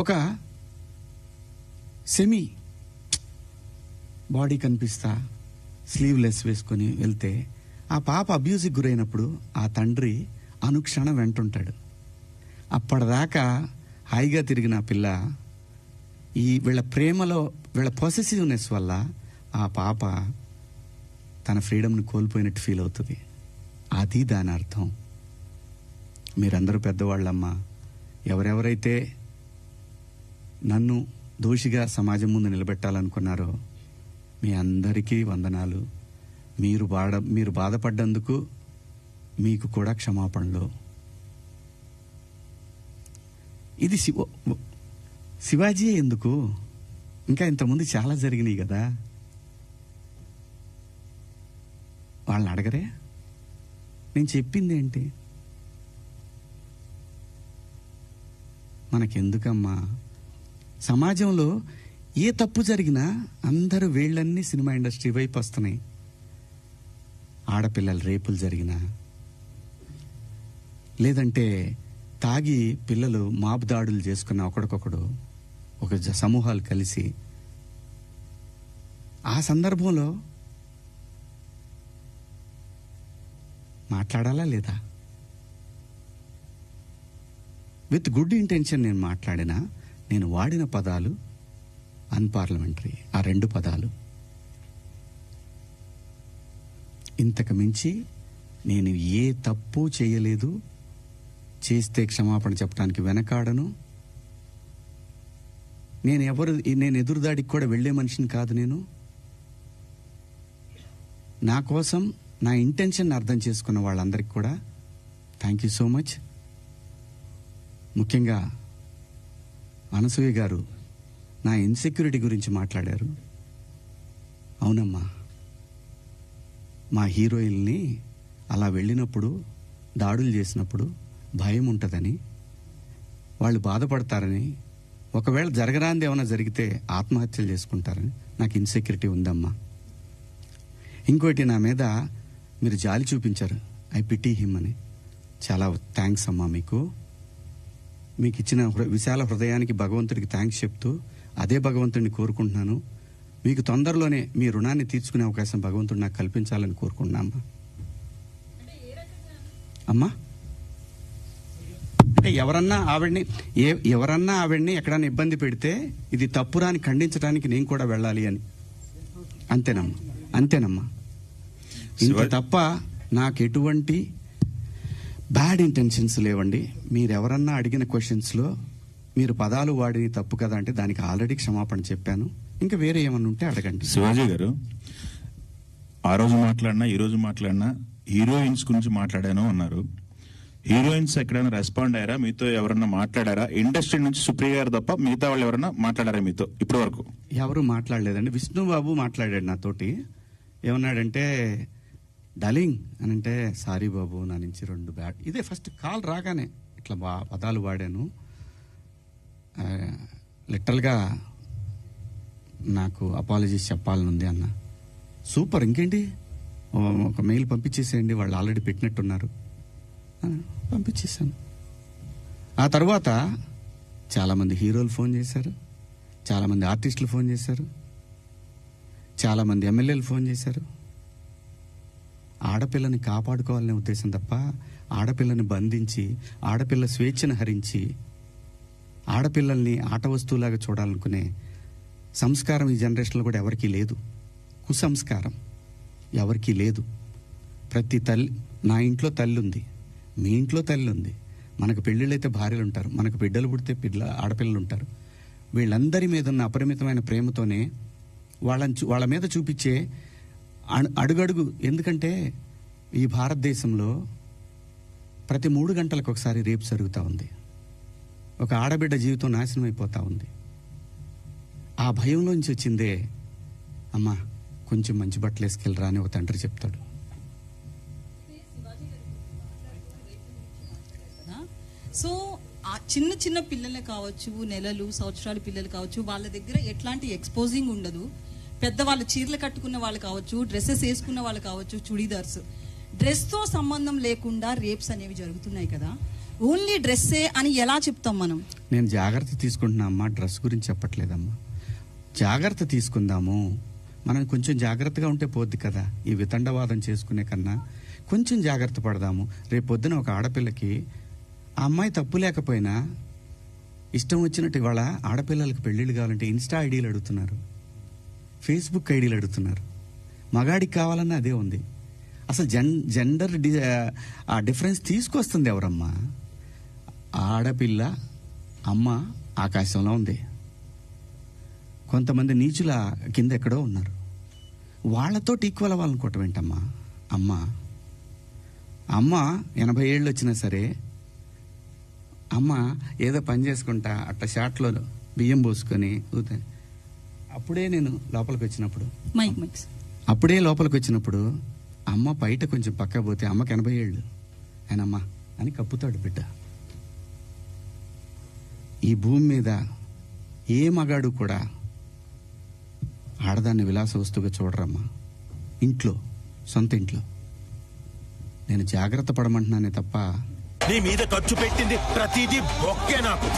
ఒక semi body కనిపిస్తా sleeveless వేసుకొని వెళ్తే ఆ పాప అబ్యూజ్కి గురైనప్పుడు ఆ తండ్రి అనుక్షణం వెంటుంటాడు. అప్పటిదాకా హాయిగా తిరిగిన పిల్ల వీళ్ళ ప్రేమలో వీళ్ళ పొసెసివ్నెస్ వల్ల ఆ పాప తన ఫ్రీడమ్ని కోల్పోయినట్టు ఫీల్ అవుతుంది. అది దాని అర్థం. మీరందరూ పెద్దవాళ్ళమ్మా, ఎవరెవరైతే నన్ను దోషిగా సమాజం ముందు నిలబెట్టాలనుకున్నారో మీ అందరికీ వందనాలు. మీరు బాధపడ్డందుకు మీకు కూడా క్షమాపణలు. ఇది శివాజీ ఎందుకు, ఇంకా ఇంతకుముందు చాలా జరిగినాయి కదా. వాళ్ళని అడగరే? నేను చెప్పింది ఏంటి? మనకెందుకమ్మా? సమాజంలో ఏ తప్పు జరిగినా అందరూ వేళ్ళన్నీ సినిమా ఇండస్ట్రీ వైపు వస్తున్నాయి. ఆడపిల్లల రేపులు జరిగినా, లేదంటే తాగి పిల్లలు మాబ్ దాడులు చేసుకున్న ఒకడికొకడు ఒక సమూహాలు కలిసి, ఆ సందర్భంలో మాట్లాడాలా లేదా? విత్ గుడ్ ఇంటెన్షన్ నేను మాట్లాడినా, నేను వాడిన పదాలు అన్పార్లమెంటరీ. ఆ 2 పదాలు. ఇంతకు మించి నేను ఏ తప్పు చేయలేదు. చేస్తే క్షమాపణ చెప్పడానికి వెనకాడను. నేను ఎదురుదాడికి కూడా వెళ్లే మనిషిని కాదు. నా కోసం నా ఇంటెన్షన్ అర్థం చేసుకున్న వాళ్ళందరికీ కూడా థ్యాంక్ యూ సో మచ్. ముఖ్యంగా అనసూయ గారు నా ఇన్సెక్యూరిటీ గురించి మాట్లాడారు. అవునమ్మా, మా హీరోయిన్ని అలా వెళ్ళినప్పుడు, దాడులు చేసినప్పుడు భయం ఉంటుందని, వాళ్ళు బాధపడతారని, ఒకవేళ జరగరాంది ఏమైనా జరిగితే ఆత్మహత్యలు చేసుకుంటారని నాకు ఇన్సెక్యూరిటీ ఉందమ్మా. ఇంకోటి, నా మీద మీరు జాలి చూపించారు. ఐ పిటీ హిమ్ అని. చాలా థ్యాంక్స్ అమ్మా. మీకు ఇచ్చిన విశాల హృదయానికి భగవంతుడికి థ్యాంక్స్ చెప్తూ, అదే భగవంతుడిని కోరుకుంటున్నాను. మీకు తొందరలోనే మీ రుణాన్ని తీర్చుకునే అవకాశం భగవంతుడు నాకు కల్పించాలని కోరుకుంటున్నా అమ్మా. అంటే ఎవరన్నా ఆవిడ్ని ఎక్కడన్నా ఇబ్బంది పెడితే ఇది తప్పురాని ఖండించడానికి నేను కూడా వెళ్ళాలి అని. అంతేనమ్మా. ఇంత తప్ప నాకు ఎటువంటి బ్యాడ్ ఇంటెన్షన్స్ లేవండి. మీరెవరన్నా అడిగిన క్వశ్చన్స్లో మీరు పదాలు వాడి తప్పు కదా అంటే దానికి ఆల్రెడీ క్షమాపణ చెప్పాను. ఇంకా వేరే ఏమన్నా ఉంటే అడగండి. శివాజీ గారు, ఆ రోజు మాట్లాడినా ఈ రోజు మాట్లాడినా హీరోయిన్స్ గురించి మాట్లాడాను అన్నారు. హీరోయిన్స్ ఎక్కడైనా రెస్పాండ్ అయ్యారా? మీతో ఎవరన్నా మాట్లాడారా? ఇండస్ట్రీ నుంచి సుప్రియ గారు తప్ప మిగతా వాళ్ళు ఎవరన్నా మాట్లాడారా మీతో ఇప్పటి వరకు? ఎవరు మాట్లాడలేదండి. విష్ణుబాబు మాట్లాడాడు నాతోటి. ఏమన్నాడంటే, డార్లింగ్ అని అంటే, సారీ బాబు, నా నుంచి 2 బ్యాడ్. ఇదే ఫస్ట్ కాల్ రాగానే ఇట్లా పదాలు వాడాను. లిటరల్గా నాకు అపాలజీస్ చెప్పాలనుంది అన్న. సూపర్, ఇంకేంటి, ఒక మెయిల్ పంపించేసేయండి, వాళ్ళు ఆల్రెడీ పెట్టినట్టున్నారు. పంపించేశాను. ఆ తర్వాత చాలామంది హీరోలు ఫోన్ చేశారు, చాలామంది ఆర్టిస్టులు ఫోన్ చేశారు, చాలామంది ఎమ్మెల్యేలు ఫోన్ చేశారు. ఆడపిల్లని కాపాడుకోవాలనే ఉద్దేశం తప్ప ఆడపిల్లని బంధించి, ఆడపిల్ల స్వేచ్ఛను హరించి, ఆడపిల్లల్ని ఆట వస్తువులాగా చూడాలనుకునే సంస్కారం ఈ జనరేషన్లో కూడా ఎవరికీ లేదు. కుసంస్కారం ఎవరికీ లేదు. ప్రతి తల్లి, నా ఇంట్లో తల్లి ఉంది, మీ ఇంట్లో తల్లి ఉంది. మనకు పెళ్ళిళ్ళైతే భార్యలు ఉంటారు, మనకు బిడ్డలు పుడితే ఆడపిల్లలు ఉంటారు. వీళ్ళందరి మీద ఉన్న అపరిమితమైన ప్రేమతోనే వాళ్ళ మీద చూపించే అడుగడుగు. ఎందుకంటే ఈ భారతదేశంలో ప్రతి 3 గంటలకు ఒకసారి రేపు జరుగుతూ ఉంది. ఒక ఆడబిడ్డ జీవితం నాశనం అయిపోతూ ఉంది. ఆ భయంలోంచి వచ్చిందే, అమ్మా కొంచెం మంచి బట్టలు వేసుకెళ్ళరా అని ఒక తండ్రి చెప్తాడు. సో ఆ చిన్న చిన్న పిల్లలే కావచ్చు, నెలలు సంవత్సరాల పిల్లలు కావచ్చు, వాళ్ళ దగ్గర ఎట్లాంటి ఎక్స్పోజింగ్ ఉండదు. పెద్దవాళ్ళు చీరలు కట్టుకున్న వాళ్ళు కావచ్చు, డ్రెస్సెస్ వేసుకున్న వాళ్ళు కావచ్చు, చుడీదార్స్, డ్రెస్ తో సంబంధం లేకుండా రేప్స్ అనేవి జరుగుతున్నాయి కదా. ఓన్లీ డ్రెస్సే అని ఎలా చెప్తాం మనం? నేను జాగ్రత్త తీసుకుంటున్నా అమ్మా, డ్రెస్ గురించి చెప్పట్లేదమ్మా. జాగ్రత్త తీసుకుందాము, మనం కొంచెం జాగ్రత్తగా ఉంటే పోద్ది కదా. ఈ వితండవాదం చేసుకునే కన్నా కొంచెం జాగ్రత్త పడదాము. రేపు పొద్దున ఒక ఆడపిల్లకి ఆ అమ్మాయి తప్పు లేకపోయినా ఇష్టం వచ్చినట్టు ఇవాళ ఆడపిల్లలకి పెళ్ళిళ్ళు కావాలంటే ఇన్స్టా ఐడీలు అడుగుతున్నారు, ఫేస్బుక్ ఐడీలు అడుగుతున్నారు. మగాడికి కావాలన్నా అదే ఉంది. అసలు జెండర్ ఆ డిఫరెన్స్ తీసుకొస్తుంది ఎవరమ్మా? ఆడపిల్ల అమ్మ ఆకాశంలో ఉంది, కొంతమంది నీచుల కింద ఎక్కడో ఉన్నారు. వాళ్ళతో ఈక్వల్ అవ్వాలనుకోవటం ఏంటమ్మా? అమ్మ 80 ఏళ్ళు వచ్చినా సరే అమ్మ ఏదో పని చేసుకుంటా అట్లా షాట్లో బియ్యం పోసుకొని అప్పుడే నేను లోపలికి వచ్చినప్పుడు అమ్మ బయట కొంచెం పక్క పోతే అమ్మకి 80 ఏళ్ళు, ఆయన అమ్మ అని కప్పుతాడు బిడ్డ. ఈ భూమి మీద ఏ మగాడు కూడా ఆడదాన్ని విలాస వస్తువుగా చూడరమ్మా. ఇంట్లో, సొంత ఇంట్లో. నేను జాగ్రత్త పడమంటున్నానే తప్ప నీ మీద ఖర్చు పెట్టింది ప్రతిదీ బొక్కే నాకు.